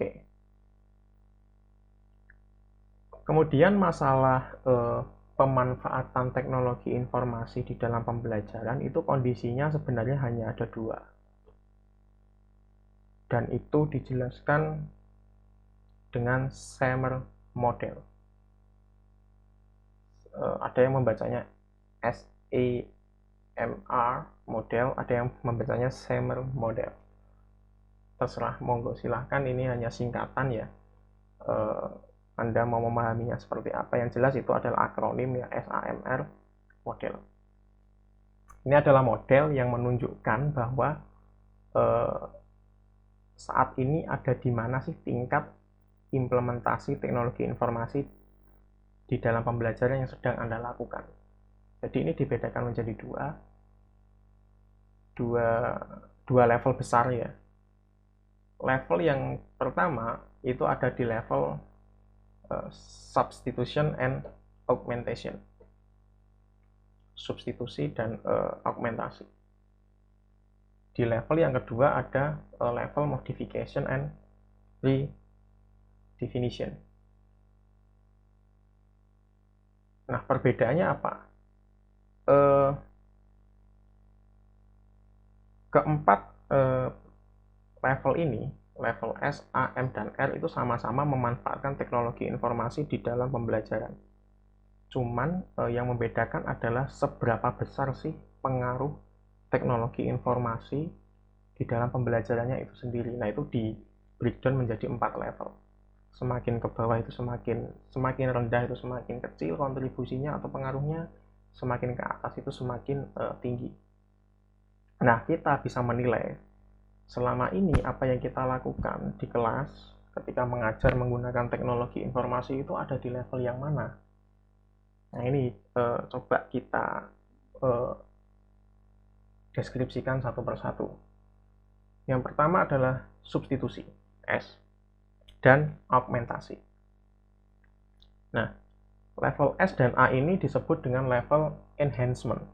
Oke. Kemudian masalah pemanfaatan teknologi informasi di dalam pembelajaran itu kondisinya sebenarnya hanya ada dua. Dan itu dijelaskan dengan SAMR model. Ada yang membacanya SAMR model, ada yang membacanya SAMR model. Terserah, monggo silahkan, ini hanya singkatan ya. Anda mau memahaminya seperti apa, yang jelas itu adalah akronim ya, SAMR model. Ini adalah model yang menunjukkan bahwa saat ini ada di mana sih tingkat implementasi teknologi informasi di dalam pembelajaran yang sedang Anda lakukan. Jadi ini dibedakan menjadi dua level besar ya. Level yang pertama itu ada di level substitution and augmentation. Substitusi dan augmentasi. Di level yang kedua ada level modification and redefinition. Nah, perbedaannya apa? Keempat level ini, level S, A, M, dan R itu sama-sama memanfaatkan teknologi informasi di dalam pembelajaran. Cuman yang membedakan adalah seberapa besar sih pengaruh teknologi informasi di dalam pembelajarannya itu sendiri. Nah, itu di breakdown menjadi 4 level. Semakin ke bawah itu semakin rendah itu semakin kecil kontribusinya atau pengaruhnya, semakin ke atas itu semakin tinggi. Nah, kita bisa menilai selama ini apa yang kita lakukan di kelas ketika mengajar menggunakan teknologi informasi itu ada di level yang mana. Nah, ini coba kita deskripsikan satu persatu. Yang pertama adalah substitusi, S, dan augmentasi. Nah, level S dan A ini disebut dengan level enhancement.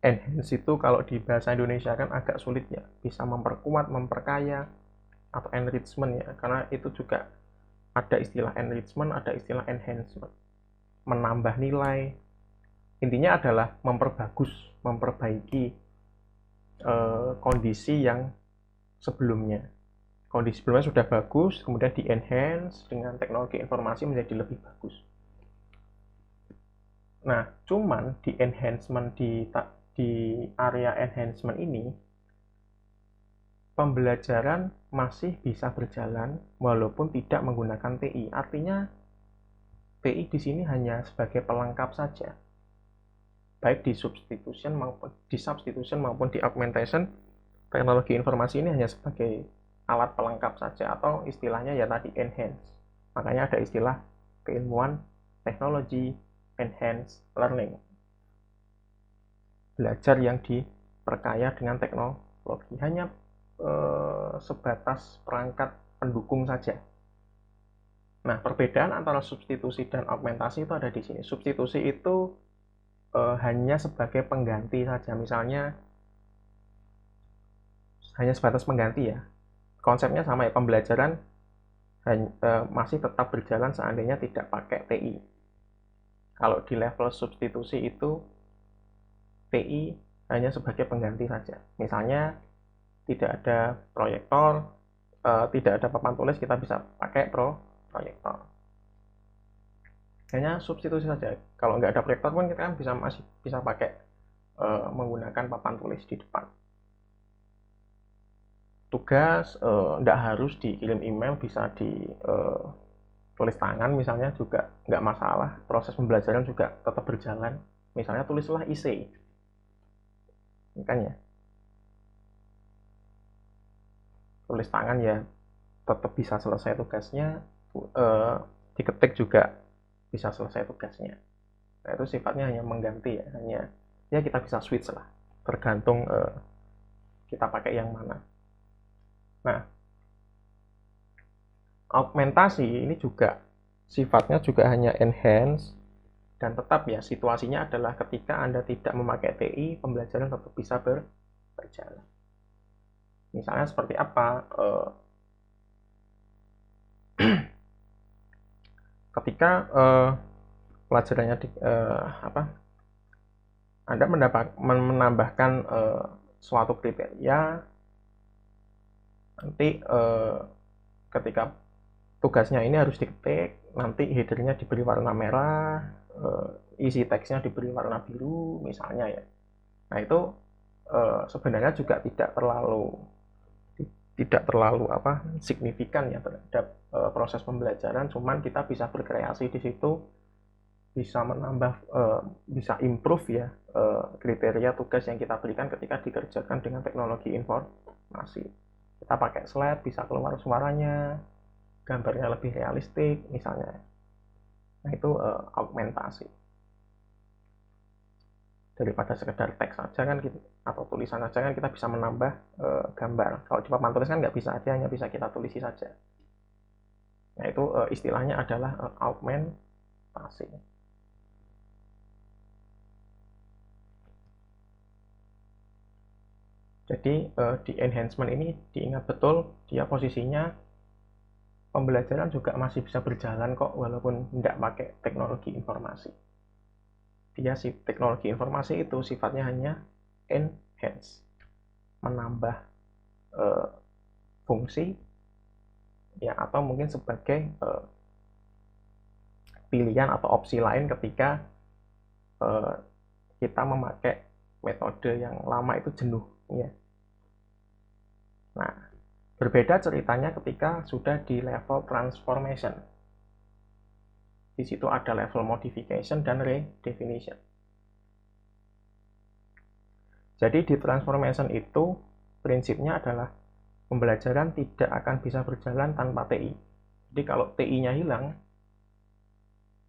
Enhance itu kalau di bahasa Indonesia kan agak sulit ya, bisa memperkuat, memperkaya, atau enrichment ya, karena itu juga ada istilah enrichment, ada istilah enhancement. Menambah nilai, intinya adalah memperbagus, memperbaiki kondisi yang sebelumnya. Kondisi sebelumnya sudah bagus, kemudian di enhance dengan teknologi informasi menjadi lebih bagus. Nah, cuman di enhancement di area enhancement ini pembelajaran masih bisa berjalan walaupun tidak menggunakan TI. Artinya TI di sini hanya sebagai pelengkap saja. Baik di substitution maupun di augmentation, teknologi informasi ini hanya sebagai alat pelengkap saja, atau istilahnya ya tadi enhance. Makanya ada istilah keilmuan teknologi enhance learning. Belajar yang diperkaya dengan teknologi, hanya sebatas perangkat pendukung saja. Nah, perbedaan antara substitusi dan augmentasi itu ada di sini. Substitusi itu hanya sebagai pengganti saja, misalnya hanya sebatas pengganti ya. Konsepnya sama ya, pembelajaran masih tetap berjalan seandainya tidak pakai TI. Kalau di level substitusi itu TI hanya sebagai pengganti saja. Misalnya tidak ada proyektor, tidak ada papan tulis, kita bisa pakai proyektor. Hanya substitusi saja. Kalau nggak ada proyektor pun kita kan masih bisa pakai menggunakan papan tulis di depan. Tugas nggak harus dikirim email, bisa tulis tangan misalnya juga nggak masalah. Proses pembelajaran juga tetap berjalan. Misalnya tulislah IC, kan ya, tulis tangan ya tetap bisa selesai tugasnya, diketik juga bisa selesai tugasnya. Nah, itu sifatnya hanya mengganti ya, hanya ya kita bisa switch lah, tergantung kita pakai yang mana. Nah, augmentasi ini juga sifatnya juga hanya enhance, dan tetap ya situasinya adalah ketika Anda tidak memakai TI, pembelajaran tetap bisa berjalan. Misalnya seperti apa? Ketika pelajarannya Anda menambahkan suatu kriteria, nanti ketika tugasnya ini harus diketik, nanti headernya diberi warna merah, isi teksnya diberi warna biru misalnya ya. Nah itu sebenarnya juga tidak terlalu signifikan ya terhadap proses pembelajaran, cuman kita bisa berkreasi di situ, bisa menambah, bisa improve ya kriteria tugas yang kita berikan ketika dikerjakan dengan teknologi informasi. Kita pakai slide, bisa keluar suaranya, gambarnya lebih realistik misalnya. Nah itu augmentasi. Daripada sekedar teks saja kan gitu, atau tulisan saja kan kita bisa menambah gambar. Kalau di papan tulis kan nggak bisa, dia hanya bisa kita tulisi saja. Nah itu istilahnya adalah augmentasi. Jadi di enhancement ini diingat betul, dia posisinya pembelajaran juga masih bisa berjalan kok walaupun tidak pakai teknologi informasi. Dia teknologi informasi itu sifatnya hanya enhance, menambah fungsi ya, atau mungkin sebagai pilihan atau opsi lain ketika kita memakai metode yang lama itu jenuh ya. Nah, berbeda ceritanya ketika sudah di level transformation. Di situ ada level modification dan redefinition. Jadi di transformation itu prinsipnya adalah pembelajaran tidak akan bisa berjalan tanpa TI. Jadi kalau TI-nya hilang,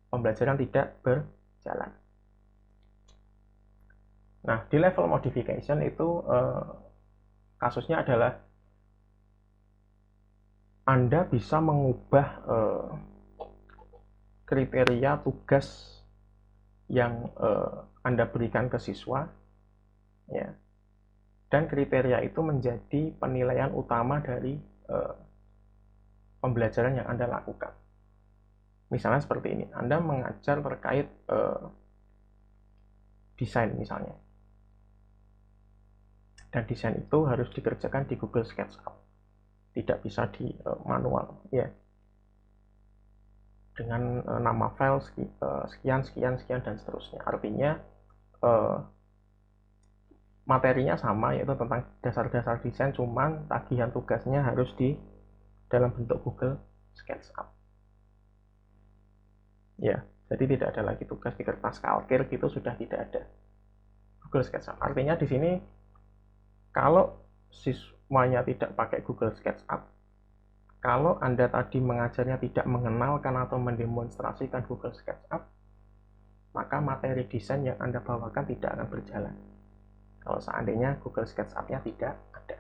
pembelajaran tidak berjalan. Nah, di level modification itu kasusnya adalah Anda bisa mengubah kriteria tugas yang Anda berikan ke siswa, ya, dan kriteria itu menjadi penilaian utama dari pembelajaran yang Anda lakukan. Misalnya seperti ini, Anda mengajar terkait desain misalnya, dan desain itu harus dikerjakan di Google SketchUp, tidak bisa di manual, ya, dengan nama file sekian dan seterusnya. Artinya materinya sama, yaitu tentang dasar-dasar desain, cuman tagihan tugasnya harus di dalam bentuk Google SketchUp. Ya, jadi tidak ada lagi tugas di kertas kalkir gitu, sudah tidak ada. Google SketchUp. Artinya di sini kalau siswanya tidak pakai Google SketchUp, kalau Anda tadi mengajarnya tidak mengenalkan atau mendemonstrasikan Google SketchUp, maka materi desain yang Anda bawakan tidak akan berjalan. Kalau seandainya Google SketchUp-nya tidak ada.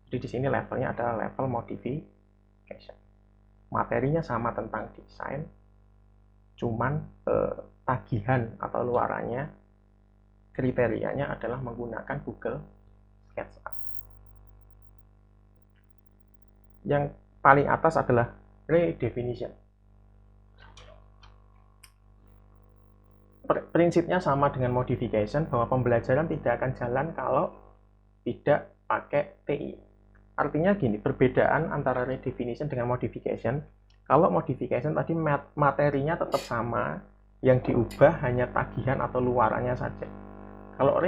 Jadi di sini levelnya adalah level modification. Materinya sama tentang desain, cuman tagihan atau luarannya, kriterianya adalah menggunakan Google SketchUp. Yang paling atas adalah redefinition. Prinsipnya sama dengan modification, bahwa pembelajaran tidak akan jalan kalau tidak pakai TI. Artinya gini, perbedaan antara redefinition dengan modification, kalau modification tadi materinya tetap sama, yang diubah hanya tagihan atau luarannya saja. Kalau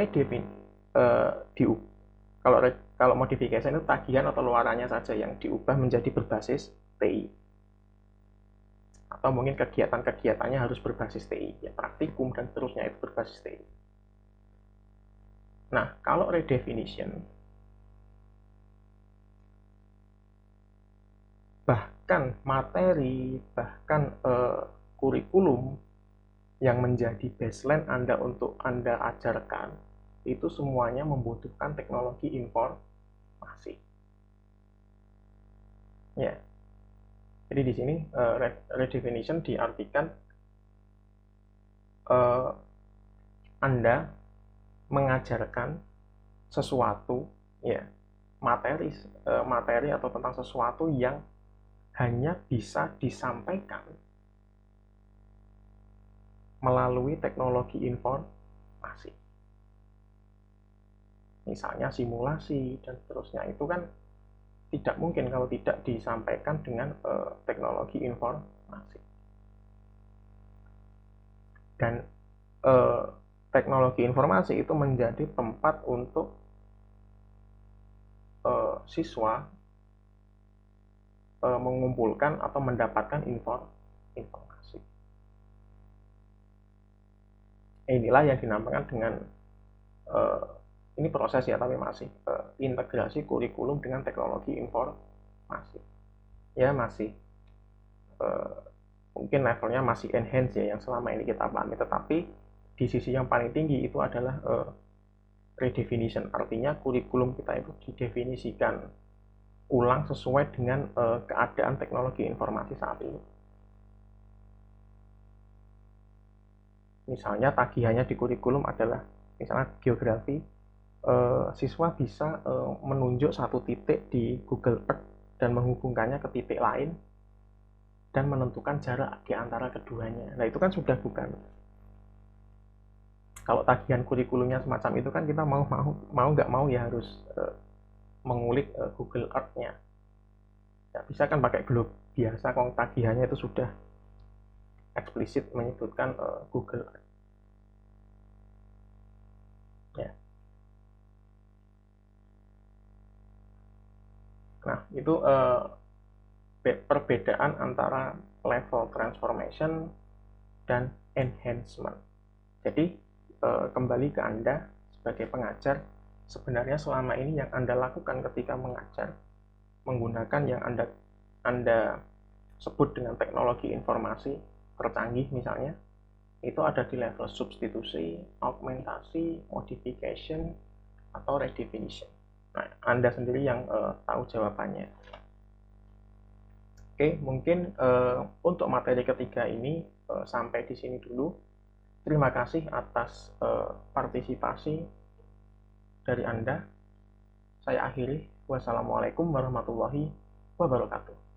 kalau modification itu tagihan atau luarannya saja yang diubah menjadi berbasis TI. Atau mungkin kegiatan-kegiatannya harus berbasis TI, ya, praktikum dan seterusnya itu berbasis TI. Nah, kalau redefinition, bahkan materi, bahkan kurikulum yang menjadi baseline Anda untuk Anda ajarkan, itu semuanya membutuhkan teknologi informasi. Ya. Jadi di sini redefinition diartikan Anda mengajarkan sesuatu, ya, materi atau tentang sesuatu yang hanya bisa disampaikan melalui teknologi informasi. Misalnya simulasi dan seterusnya, itu kan tidak mungkin kalau tidak disampaikan dengan teknologi informasi. Dan teknologi informasi itu menjadi tempat untuk siswa mengumpulkan atau mendapatkan informasi. Inilah yang dinamakan dengan ini proses ya, tapi masih integrasi kurikulum dengan teknologi informasi. Ya masih mungkin levelnya masih enhance ya yang selama ini kita pahami, tetapi di sisi yang paling tinggi itu adalah redefinition, artinya kurikulum kita itu didefinisikan ulang sesuai dengan keadaan teknologi informasi saat ini. Misalnya tagihannya di kurikulum adalah misalnya geografi, siswa bisa menunjuk satu titik di Google Earth dan menghubungkannya ke titik lain dan menentukan jarak di antara keduanya. Nah itu kan sudah bukan, kalau tagihan kurikulumnya semacam itu kan kita mau nggak mau ya harus mengulik Google Earth-nya. Nggak bisa kan pakai globe biasa, kalau tagihannya itu sudah eksplisit menyebutkan Google Earth. Ya. Nah itu perbedaan antara level transformation dan enhancement. Jadi kembali ke Anda sebagai pengajar, sebenarnya selama ini yang Anda lakukan ketika mengajar menggunakan yang Anda sebut dengan teknologi informasi tercanggih misalnya, itu ada di level substitusi, augmentasi, modification, atau redefinition. Nah, Anda sendiri yang tahu jawabannya. Oke, mungkin untuk materi ketiga ini sampai di sini dulu. Terima kasih atas partisipasi dari Anda. Saya akhiri. Wassalamualaikum warahmatullahi wabarakatuh.